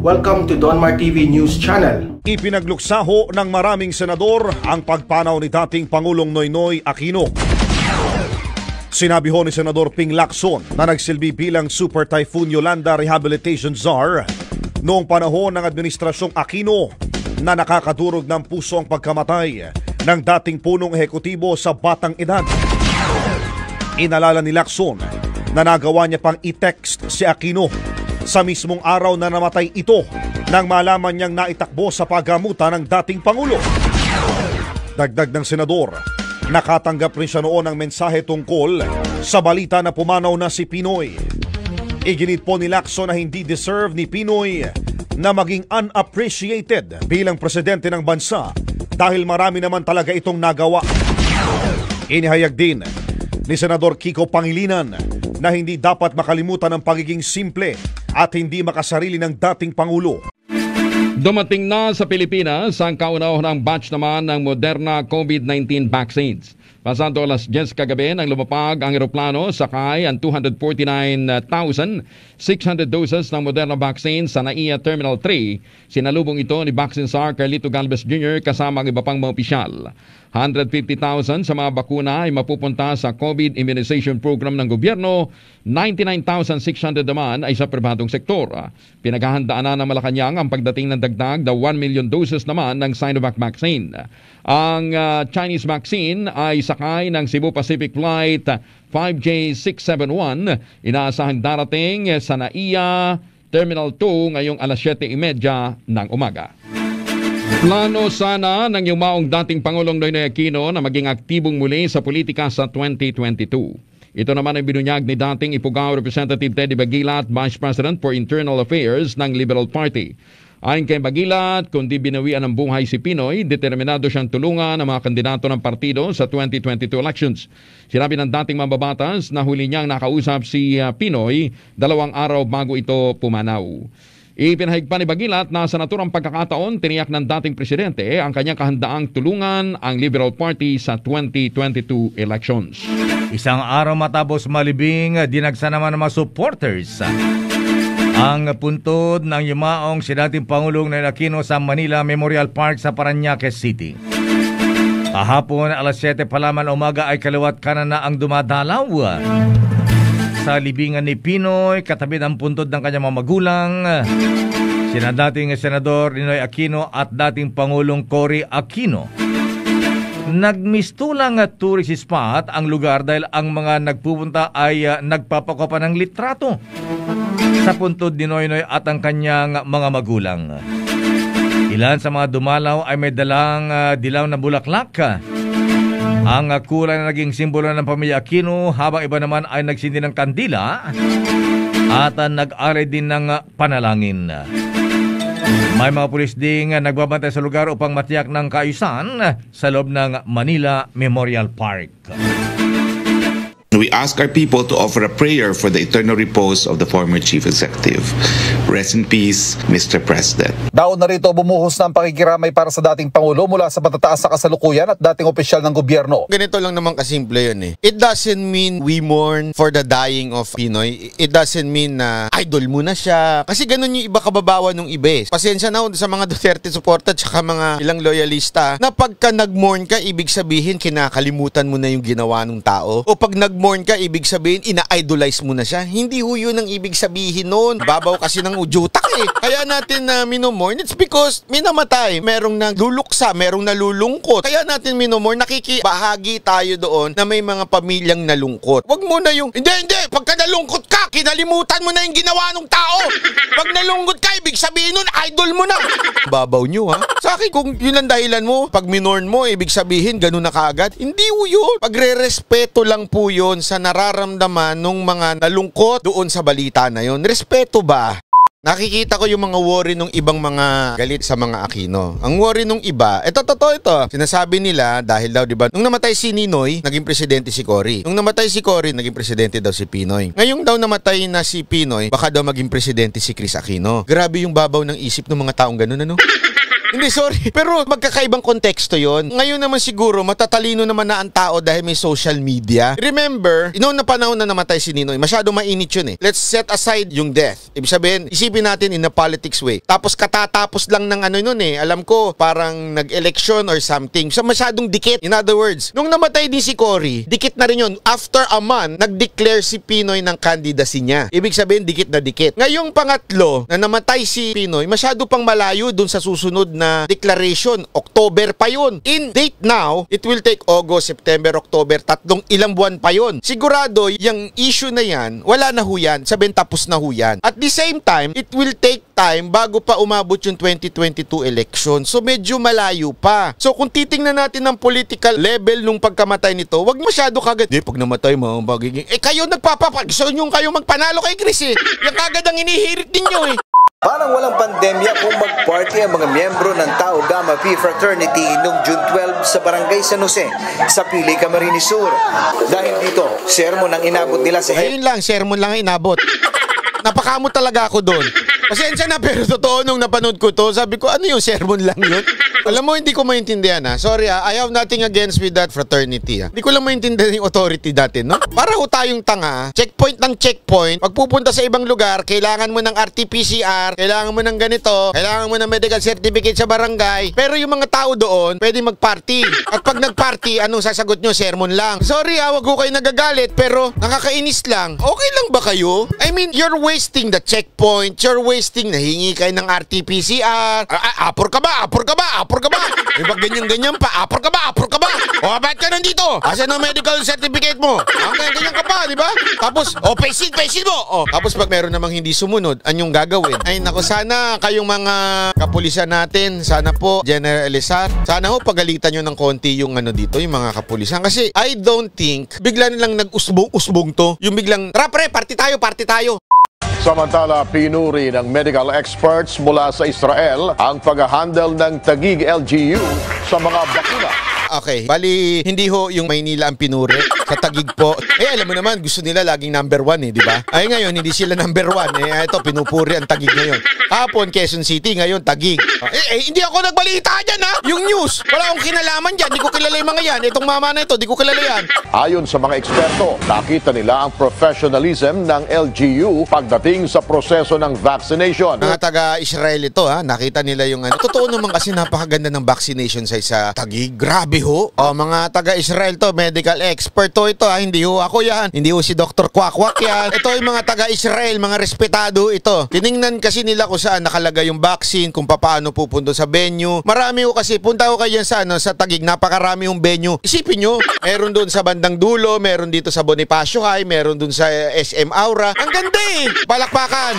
Welcome to Donmar TV News Channel. Ipinagluksaho ng maraming senador ang pagpanaw ni dating Pangulong Noynoy Aquino. Sinabi ho ni Senador Ping Lacson na nagsilbi bilang Super Typhoon Yolanda Rehabilitation Czar noong panahon ng Administrasyong Aquino na nakakadurog ng puso ang pagkamatay ng dating punong ehekutibo sa batang edad. Inalala ni Lacson na nagawa niya pang i-text si Aquino sa mismong araw na namatay ito nang malaman niyang naitakbo sa paggamutan ng dating Pangulo. Dagdag ng senador, nakatanggap rin siya noon ng mensahe tungkol sa balita na pumanaw na si Pinoy. Iginit po ni Lacson na hindi deserve ni Pinoy na maging unappreciated bilang presidente ng bansa dahil marami naman talaga itong nagawa. Inihayag din ni Senador Kiko Pangilinan na hindi dapat makalimutan ang pagiging simple at hindi makasarili ng dating Pangulo. Dumating na sa Pilipinas ang kauna-unahang batch naman ng Moderna COVID-19 vaccines. Pasado alas 10 kagabi nang lumapag ang eroplano sakay ang 249,600 doses ng Moderna vaccine sa NAIA Terminal 3. Sinalubong ito ni Vaccine Czar Carlito Galvez Jr. kasama ang iba pang mga opisyal. 150,000 sa mga bakuna ay mapupunta sa COVID immunization program ng gobyerno, 99,600 naman ay sa pribadong sektor. Pinaghahandaan na ng Malacanang ang pagdating ng dagdag na 1 million doses naman ng Sinovac vaccine. Ang Chinese vaccine ay sakay ng Cebu Pacific Flight 5J671. Inaasahang darating sa NAIA Terminal 2 ngayong alas 7:30 ng umaga. Plano sana ng yumaong dating Pangulong Noynoy Aquino na maging aktibong muli sa politika sa 2022. Ito naman ay binunyag ni dating Ifugao Representative Teddy Bagilat, Vice President for Internal Affairs ng Liberal Party. Ayon kay Bagilat, kundi binawian ng buhay si Pinoy, determinado siyang tulungan ang mga kandidato ng partido sa 2022 elections. Sinabi ng dating mambabatas na huli niyang nakausap si Pinoy 2 araw bago ito pumanaw. Ipinahig pa ni Bagilat na sa naturang pagkakataon, tiniyak ng dating presidente ang kanyang kahandaang tulungan ang Liberal Party sa 2022 elections. Isang araw matapos malibing, dinagsa naman ng mga supporters ang puntod ng yumaong si dating Pangulong Noynoy Aquino sa Manila Memorial Park sa Parañaque City. Kahapon alas 7 pa lamang umaga ay kaliwat kanan na ang dumadalaw sa libingan ni Pinoy, katabi ng puntod ng kanyang mga magulang, sina dating Senador Ninoy Aquino at dating Pangulong Cory Aquino. Nagmistulang tourist spot ang lugar dahil ang mga nagpupunta ay nagpapakopa ng litrato sa puntod ni Noynoy at ang kanyang mga magulang. Ilan sa mga dumalaw ay may dalang dilaw na bulaklak. Ang kulay na naging simbolo ng pamilya Aquino, habang iba naman ay nagsindi ng kandila at nag-alay din ng panalangin. May mga pulis ding nagbabantay sa lugar upang matiyak ng kaayusan sa loob ng Manila Memorial Park. We ask our people to offer a prayer for the eternal repose of the former Chief Executive. Rest in peace, Mr. President. Daon na rito bumuhos ng pakikiramay para sa dating Pangulo mula sa matataas na kasalukuyan at dating opisyal ng gobyerno. Ganito lang naman kasimple yun eh. It doesn't mean we mourn for the dying of Pinoy. It doesn't mean na idol mo na siya. Kasi ganun yung iba kababawan ng iba eh. Pasensya na sa mga Duterte supporter at saka mga ilang loyalista na pagka nag-mourn ka, ibig sabihin kinakalimutan mo na yung ginawa ng tao. O pag nag-mourn ka, ibig sabihin ina-idolize mo na siya. Hindi ho yun ang ibig sabihin nun. Babaw kasi ng ujutak eh. Kaya natin na minomorn, it's because may namatay. Merong nagluluksa, merong nalulungkot. Kaya natin minomorn, nakikibahagi tayo doon na may mga pamilyang nalungkot. Wag mo na yung, hindi, pagka nalungkot ka, kinalimutan mo na yung ginawa ng tao. Pag nalungkot ka, ibig sabihin nun, idol mo na. Babaw nyo ha. Sa akin, kung yun ang dahilan mo, pag minorn mo, ibig sabihin, ganun na kaagad. Hindi ho yun. Pagre-respeto lang po yun sa nararamdaman ng mga nalungkot doon sa balita na yun. Respeto ba? Nakikita ko yung mga worry ng ibang mga galit sa mga Aquino. Ang worry ng iba, totoo ito. Sinasabi nila dahil daw, di ba, nung namatay si Ninoy, naging presidente si Cory. Nung namatay si Cory, naging presidente daw si Pinoy. Ngayong daw namatay na si Pinoy, baka daw maging presidente si Chris Aquino. Grabe yung babaw ng isip ng mga taong ganun, ano? Hindi, sorry. Pero magkakaibang konteksto yon. Ngayon naman siguro, matatalino naman na ang tao dahil may social media. Remember, noong na panahon na namatay si Ninoy, masyado mainit yun eh. Let's set aside yung death. Ibig sabihin, isipin natin in a politics way. Tapos katatapos lang ng ano nun eh. Alam ko, parang nag-election or something. So masyadong dikit. In other words, nung namatay din si Cory, dikit na rin yun. After a month, nag-declare si Pinoy ng candidacy niya. Ibig sabihin, dikit na dikit. Ngayong pangatlo, na namatay si Pinoy, masyado pang malayo dun sa susunod na declaration. October pa yun. In date now, it will take August, September, October, ilang buwan pa yun. Sigurado, yung issue na yan, wala na ho yan. Sabihin, tapos na ho yan. At the same time, it will take time bago pa umabot yung 2022 election. So, medyo malayo pa. So, kung titingnan natin ng political level nung pagkamatay nito, wag masyado kagad. Pag namatay mo, magiging... kayo nagpapapag. So, yung kayo magpanalo kay Chris eh. Yung kagad ang inihirit ninyo eh. Parang walang pandemya kung mag-party ang mga miyembro ng Tau Gamma Phi Fraternity noong June 12 sa Barangay San Jose sa Pili, Camarines Sur. Dahil dito, sermon ang inabot nila sa Ayun lang, sermon lang ang inabot. Napakamot talaga ako doon. Pasensya na, pero totoo nung napanood ko to, sabi ko, ano yung sermon lang yun? Alam mo, hindi ko maintindihan ha. Sorry ha, I have nothing against with that fraternity ha. Hindi ko lang maintindihan yung authority dati, no? Para ho tayong tanga, checkpoint ng checkpoint, pag pupunta sa ibang lugar, kailangan mo ng RT-PCR, kailangan mo ng ganito, kailangan mo ng medical certificate sa barangay. Pero yung mga tao doon, pwede mag-party. At pag nag-party, anong sasagot nyo? Sermon lang. Sorry ha, wag ko kayo nagagalit, pero nakakainis lang. Okay lang ba kayo? I mean, you're wasting the checkpoint, you're wasting, nahingi kayo ng RT-PCR. Apor ka ba? Apor ka ba? Apor ka ba? Pag ganyan-ganyan pa, apor ka ba? Apor ka ba? O, ba't ka nandito? Asan ang medical certificate mo? Ganyan ka pa, di ba? Tapos, paysin mo! Tapos pag meron namang hindi sumunod, anyong gagawin? Ay, naku, sana kayong mga kapulisan natin, sana po, General Elizar, sana ho pagalitan nyo ng konti yung ano dito, yung mga kapulisan. Kasi, I don't think, bigla na lang nag-usbong to. Yung biglang, tara pre, party tayo. Samantala, pinuri ng medical experts mula sa Israel ang pag-handle ng Taguig LGU sa mga bakuna. Okay, bali hindi ho yung Maynila ang pinuri, sa Taguig po. Alam mo naman, gusto nila laging number 1 di ba? Ay ngayon, hindi sila number 1. Ito, pinupuri ang Taguig ngayon. Hapon, Quezon City, ngayon, Taguig. Hindi ako nagbalita dyan ha! Yung news, wala akong kinalaman dyan. Di ko kilala yung mga yan. Itong mama na ito, di ko kilala yan. Ayon sa mga eksperto, nakita nila ang professionalism ng LGU pagdating sa proseso ng vaccination. Mga taga-Israel ito ha, nakita nila yung ano. Totoo naman kasi napakaganda ng vaccination sa Taguig. Grabe ho. Mga taga-Israel to, medical expert to ito ha. Hindi ho ako yan. Hindi ho si Dr. Kwakwak yan. Ito yung mga taga-Israel, mga respetado ito. Tiningnan kasi nila kung saan nakalagay yung vaccine, kung paano pupunta sa venue. Marami ho kasi, punta ho kayo sa Taguig, napakarami yung venue. Isipin nyo, meron doon sa bandang dulo, meron dito sa Bonifacio High, meron doon sa SM Aura. Ang ganda eh! Palakpakan!